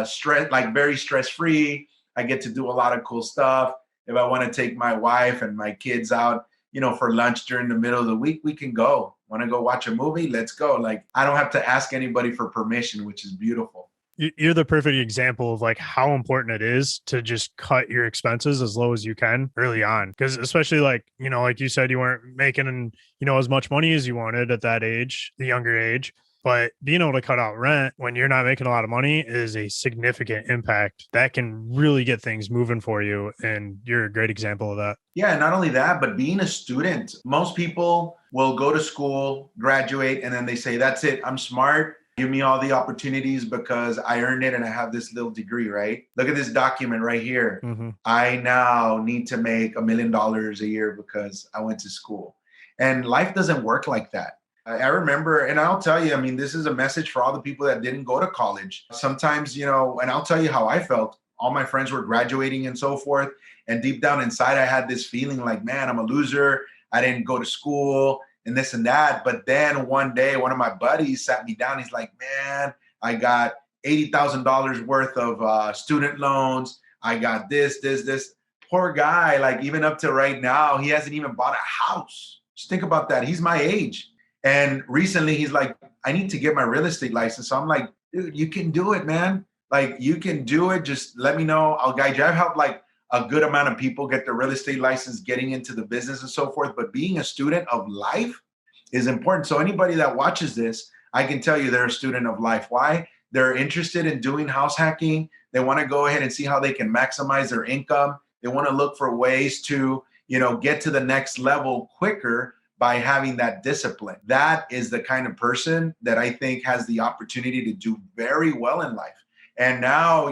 stress, like very stress-free. I get to do a lot of cool stuff. If I want to take my wife and my kids out, for lunch during the middle of the week, we can go. Want to go watch a movie? Let's go. Like, I don't have to ask anybody for permission, which is beautiful. You're the perfect example of like how important it is to just cut your expenses as low as you can early on. Because especially like you said, you weren't making, as much money as you wanted at that age, the younger age. But being able to cut out rent when you're not making a lot of money is a significant impact that can really get things moving for you. And you're a great example of that. Yeah, not only that, but being a student, most people will go to school, graduate, and then they say, that's it, I'm smart. Give me all the opportunities because I earned it and I have this little degree, right? Look at this document right here. I now need to make $1 million a year because I went to school. And life doesn't work like that. I remember, and I'll tell you, I mean, this is a message for all the people that didn't go to college. Sometimes, and I'll tell you how I felt. All my friends were graduating and so forth. And deep down inside, I had this feeling like, man, I'm a loser. I didn't go to school and this and that. But then one day, one of my buddies sat me down. He's like, man, I got $80,000 worth of student loans. I got this. Poor guy, like even up to right now, he hasn't even bought a house. Just think about that. He's my age. And recently he's like, I need to get my real estate license. So I'm like, dude, you can do it, man. Like you can do it. Just let me know. I'll guide you. I've helped like a good amount of people get their real estate license, getting into the business and so forth. But being a student of life is important. So anybody that watches this, I can tell you they're a student of life. Why? They're interested in doing house hacking. They want to go ahead and see how they can maximize their income. They want to look for ways to, get to the next level quicker by having that discipline. That is the kind of person that I think has the opportunity to do very well in life. And now,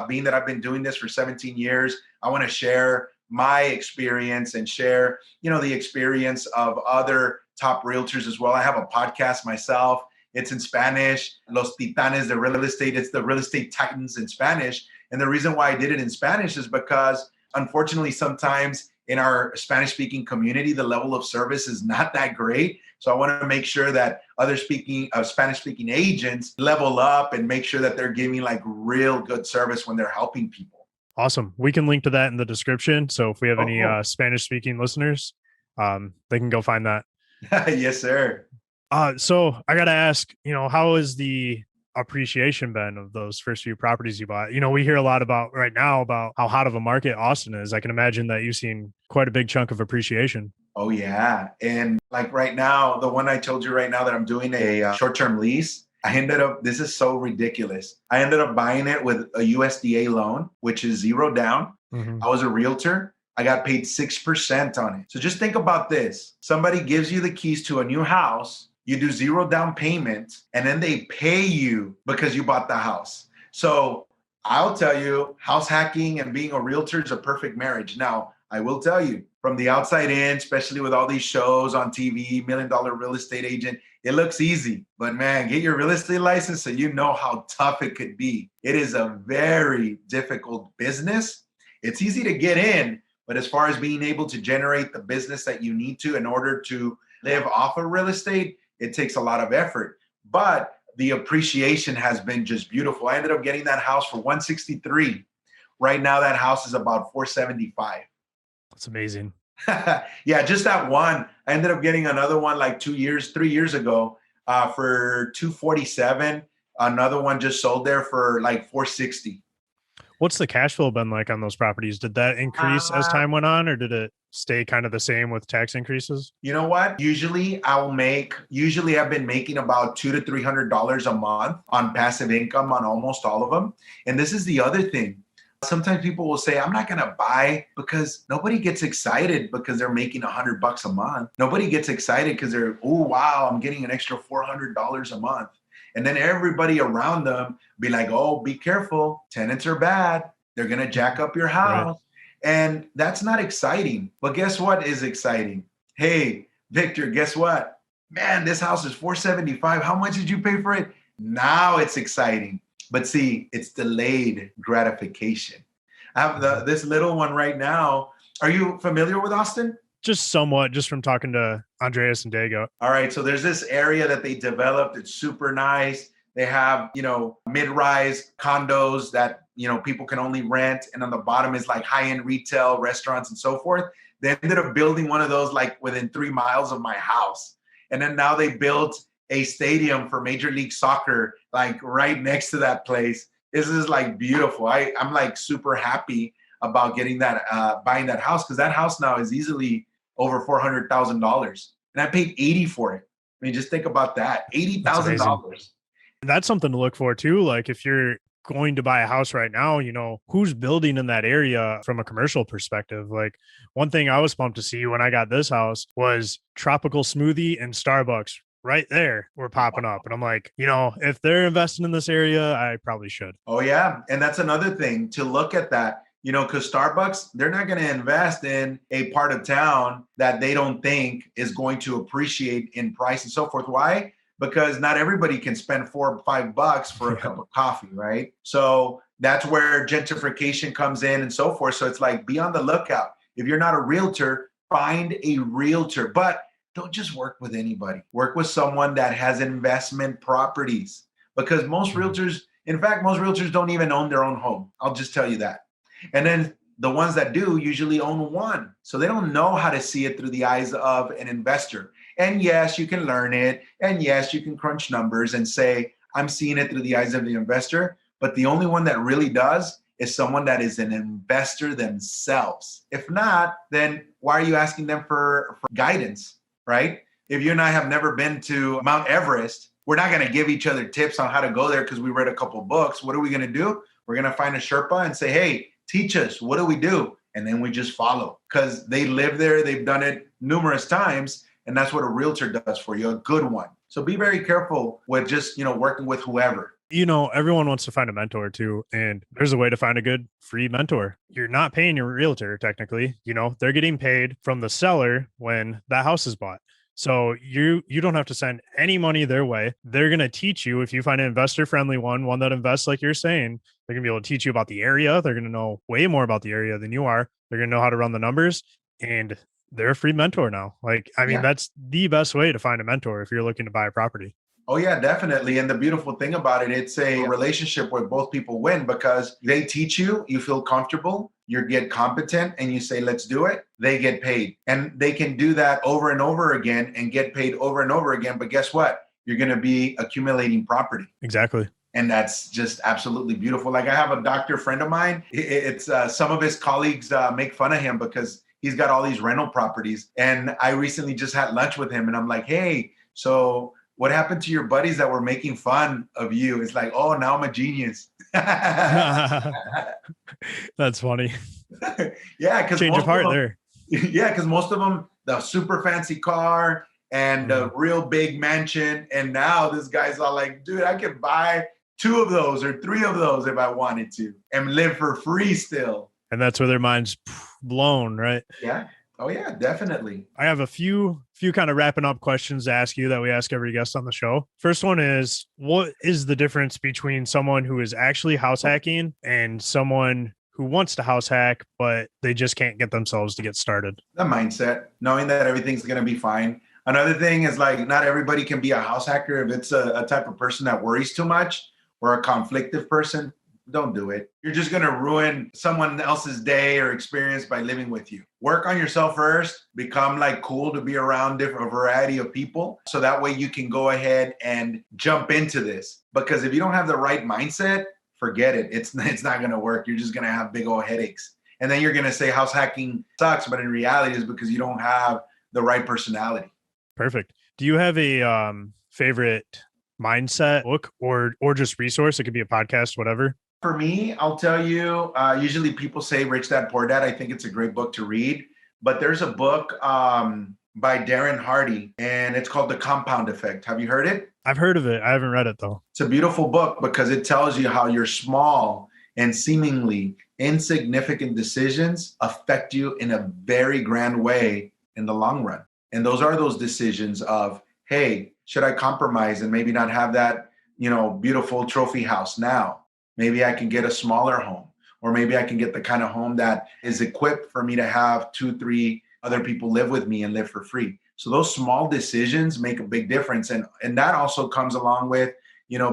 being that I've been doing this for 17 years, I want to share my experience and share, the experience of other top realtors as well. I have a podcast myself. It's in Spanish, Los Titanes de Real Estate. It's the Real Estate Titans in Spanish. And the reason why I did it in Spanish is because, unfortunately, sometimes in our Spanish-speaking community, the level of service is not that great. So I want to make sure that other Spanish-speaking agents level up and make sure that they're giving like real good service when they're helping people. Awesome. We can link to that in the description. So if we have any Spanish-speaking listeners, they can go find that. Yes, sir. So I got to ask, how is the appreciation been of those first few properties you bought? We hear a lot about right now about how hot of a market Austin is. I can imagine that you've seen quite a big chunk of appreciation. Oh yeah. And like right now, the one I told you right now that I'm doing a short-term lease, this is so ridiculous. I ended up buying it with a USDA loan, which is 0 down. I was a realtor. I got paid 6% on it. So just think about this. Somebody gives you the keys to a new house. You do 0 down payment, and then they pay you because you bought the house. So I'll tell you, house hacking and being a realtor is a perfect marriage. Now, I will tell you, from the outside in, especially with all these shows on TV, $1 Million Real Estate Agent, it looks easy. But man, get your real estate license so you know how tough it could be. It is a very difficult business. It's easy to get in, but as far as being able to generate the business that you need to in order to live off of real estate, it takes a lot of effort. But the appreciation has been just beautiful. I ended up getting that house for $163. Right now, that house is about $475. That's amazing. Yeah, just that one. I ended up getting another one like 3 years ago for $247. Another one just sold there for like $460. What's the cash flow been like on those properties? Did that increase as time went on, or did it stay kind of the same with tax increases? You know what? Usually I've been making about $200 to $300 a month on passive income on almost all of them. And this is the other thing. Sometimes people will say, I'm not going to buy, because nobody gets excited because they're making $100 a month. Nobody gets excited because they're, oh, wow, I'm getting an extra $400 a month. And then everybody around them be like, oh, be careful. Tenants are bad. They're going to jack up your house. Right. And that's not exciting. But guess what is exciting? Hey, Victor, guess what? Man, this house is $475. How much did you pay for it? Now it's exciting. But see, it's delayed gratification. I have this little one right now. Are you familiar with Austin? Just somewhat, just from talking to Andreas and Dago. All right. So there's this area that they developed. It's super nice. They have, mid-rise condos that, people can only rent. And on the bottom is like high-end retail, restaurants, and so forth. They ended up building one of those like within 3 miles of my house. And then now they built a stadium for Major League Soccer, like right next to that place. This is like beautiful. I'm like super happy about getting that, buying that house, because that house now is easily over $400,000. And I paid $80 for it. I mean, just think about that. $80,000. That's something to look for too. Like if you're going to buy a house right now, who's building in that area from a commercial perspective. Like one thing I was pumped to see when I got this house was Tropical Smoothie and Starbucks right there were popping up. And I'm like, if they're investing in this area, I probably should. Oh yeah. And that's another thing to look at that, because Starbucks, they're not going to invest in a part of town that they don't think is going to appreciate in price and so forth. Why? Because not everybody can spend $4 or $5 for a cup of coffee, right? So that's where gentrification comes in and so forth. So it's like, be on the lookout. If you're not a realtor, find a realtor, but don't just work with anybody. Work with someone that has investment properties, because most realtors don't even own their own home. I'll just tell you that. And then the ones that do usually own one. So they don't know how to see it through the eyes of an investor. And yes, you can learn it. And yes, you can crunch numbers and say, I'm seeing it through the eyes of the investor. But the only one that really does is someone that is an investor themselves. If not, then why are you asking them for guidance, right? If you and I have never been to Mount Everest, we're not going to give each other tips on how to go there because we read a couple of books. What are we going to do? We're going to find a Sherpa and say, hey, teach us. What do we do? And then we just follow, because they live there. They've done it numerous times. And that's what a realtor does for you, a good one. So be very careful with just, working with whoever. Everyone wants to find a mentor too. And there's a way to find a good free mentor. You're not paying your realtor technically. They're getting paid from the seller when that house is bought. So you don't have to send any money their way. They're going to teach you. If you find an investor-friendly one that invests like you're saying, they're going to be able to teach you about the area. They're going to know way more about the area than you are. They're going to know how to run the numbers, and they're a free mentor now. That's the best way to find a mentor if you're looking to buy a property. Oh, yeah, definitely. And the beautiful thing about it, it's a relationship where both people win, because they teach you, you feel comfortable, you get competent, and you say, let's do it. They get paid. And they can do that over and over again and get paid over and over again. But guess what? You're going to be accumulating property. Exactly. And that's just absolutely beautiful. Like I have a doctor friend of mine. It's some of his colleagues make fun of him because he's got all these rental properties. And I recently just had lunch with him and I'm like, hey, so what happened to your buddies that were making fun of you? It's like, oh, now I'm a genius. That's funny. Yeah. Because change of heart there. Yeah. Because most of them, the super fancy car and a real big mansion. And now this guy's all like, dude, I could buy 2 of those or 3 of those if I wanted to and live for free still. And that's where their mind's blown, right? Yeah. Oh, yeah, definitely. I have a few kind of wrapping up questions to ask you that we ask every guest on the show. First one is, what is the difference between someone who is actually house hacking and someone who wants to house hack, but they just can't get themselves to get started? The mindset, knowing that everything's going to be fine. Another thing is like, not everybody can be a house hacker. If it's a type of person that worries too much or a conflictive person, don't do it. You're just going to ruin someone else's day or experience by living with you. Work on yourself first. Become like cool to be around a variety of people. So that way you can go ahead and jump into this. Because if you don't have the right mindset, forget it. It's not going to work. You're just going to have big old headaches. And then you're going to say house hacking sucks. But in reality, it's because you don't have the right personality. Perfect. Do you have a favorite mindset book or just resource? It could be a podcast, whatever. For me, I'll tell you, usually people say Rich Dad, Poor Dad. I think it's a great book to read. But there's a book by Darren Hardy, and it's called The Compound Effect. Have you heard it? I've heard of it. I haven't read it, though. It's a beautiful book because it tells you how your small and seemingly insignificant decisions affect you in a very grand way in the long run. And those are those decisions of, hey, should I compromise and maybe not have that, beautiful trophy house now? Maybe I can get a smaller home, or maybe I can get the kind of home that is equipped for me to have 2-3 other people live with me and live for free. So those small decisions make a big difference. And that also comes along with,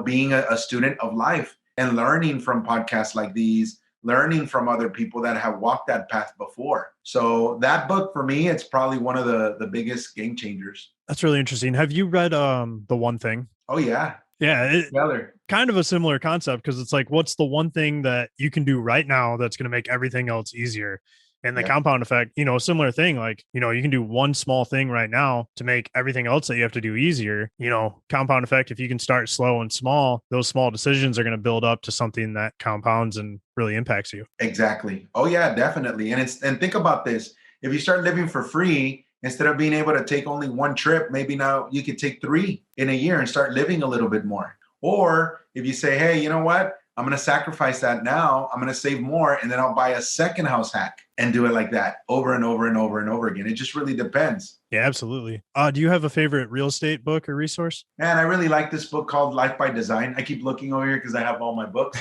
being a student of life and learning from podcasts like these, learning from other people that have walked that path before. So that book for me, it's probably one of the biggest game changers. That's really interesting. Have you read The One Thing? Oh, yeah. Yeah, Together. Kind of a similar concept, because it's like, what's the one thing that you can do right now that's going to make everything else easier? And the compound effect, similar thing, like, you can do one small thing right now to make everything else that you have to do easier. Compound effect, if you can start slow and small, those small decisions are going to build up to something that compounds and really impacts you. Exactly. Oh, yeah, definitely. And think about this. If you start living for free, instead of being able to take only one trip, maybe now you could take 3 in a year and start living a little bit more. Or if you say, hey, you know what? I'm going to sacrifice that now. I'm going to save more, and then I'll buy a second house hack and do it like that over and over and over and over again. It just really depends. Yeah, absolutely. Do you have a favorite real estate book or resource? Man, I really like this book called Life by Design. I keep looking over here because I have all my books.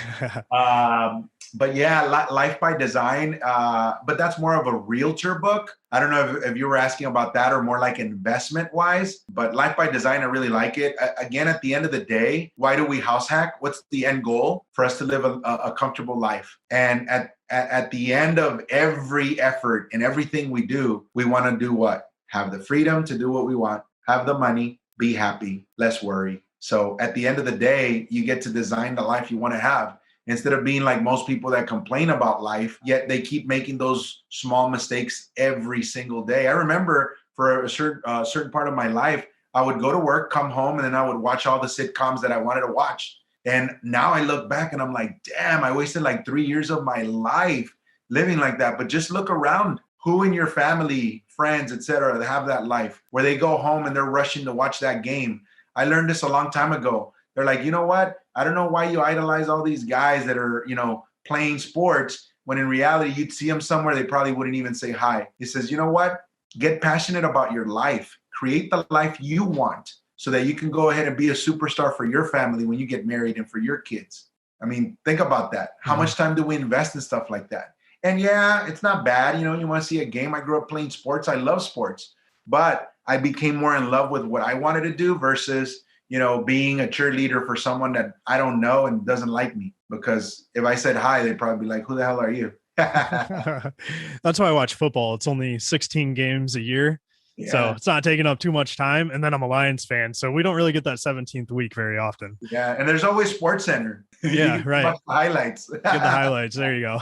But yeah, Life by Design. But that's more of a realtor book. I don't know if you were asking about that or more like investment wise, but Life by Design, I really like it. Again, at the end of the day, why do we house hack? What's the end goal? For us to live a comfortable life. And at the end of every effort and everything we do, we want to do what? Have the freedom to do what we want, have the money, be happy, less worry. So at the end of the day, you get to design the life you want to have, instead of being like most people that complain about life, yet they keep making those small mistakes every single day. I remember for a certain part of my life, I would go to work, come home, and then I would watch all the sitcoms that I wanted to watch. And now I look back and I'm like, damn, I wasted like 3 years of my life living like that. But just look around. Who in your family, friends, etc., that have that life where they go home and they're rushing to watch that game? I learned this a long time ago. They're like, you know what? I don't know why you idolize all these guys that are, playing sports, when in reality, you'd see them somewhere, they probably wouldn't even say hi. He says, you know what? Get passionate about your life. Create the life you want so that you can go ahead and be a superstar for your family when you get married and for your kids. I mean, think about that. How much time do we invest in stuff like that? And yeah, it's not bad. You want to see a game. I grew up playing sports. I love sports, but I became more in love with what I wanted to do versus, being a cheerleader for someone that I don't know and doesn't like me. Because if I said hi, they'd probably be like, who the hell are you? That's why I watch football. It's only 16 games a year. Yeah. So it's not taking up too much time. And then I'm a Lions fan, so we don't really get that 17th week very often. Yeah. And there's always Sports Center. Yeah, right. Watch the highlights. Get the highlights. There you go.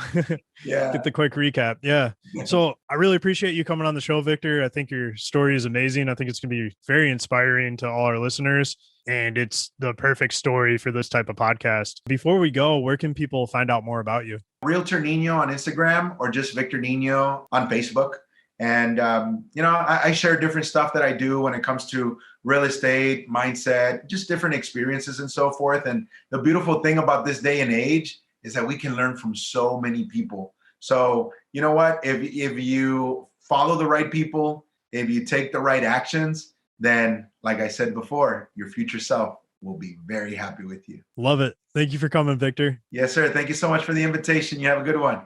Yeah. Get the quick recap. Yeah. So I really appreciate you coming on the show, Victor. I think your story is amazing. I think it's going to be very inspiring to all our listeners. And it's the perfect story for this type of podcast. Before we go, where can people find out more about you? Realtor Nino on Instagram, or just Victor Nino on Facebook. And, I share different stuff that I do when it comes to real estate, mindset, just different experiences and so forth. And the beautiful thing about this day and age is that we can learn from so many people. So, you know what? If you follow the right people, if you take the right actions, then, like I said before, your future self will be very happy with you. Love it. Thank you for coming, Victor. Yes, sir. Thank you so much for the invitation. You have a good one.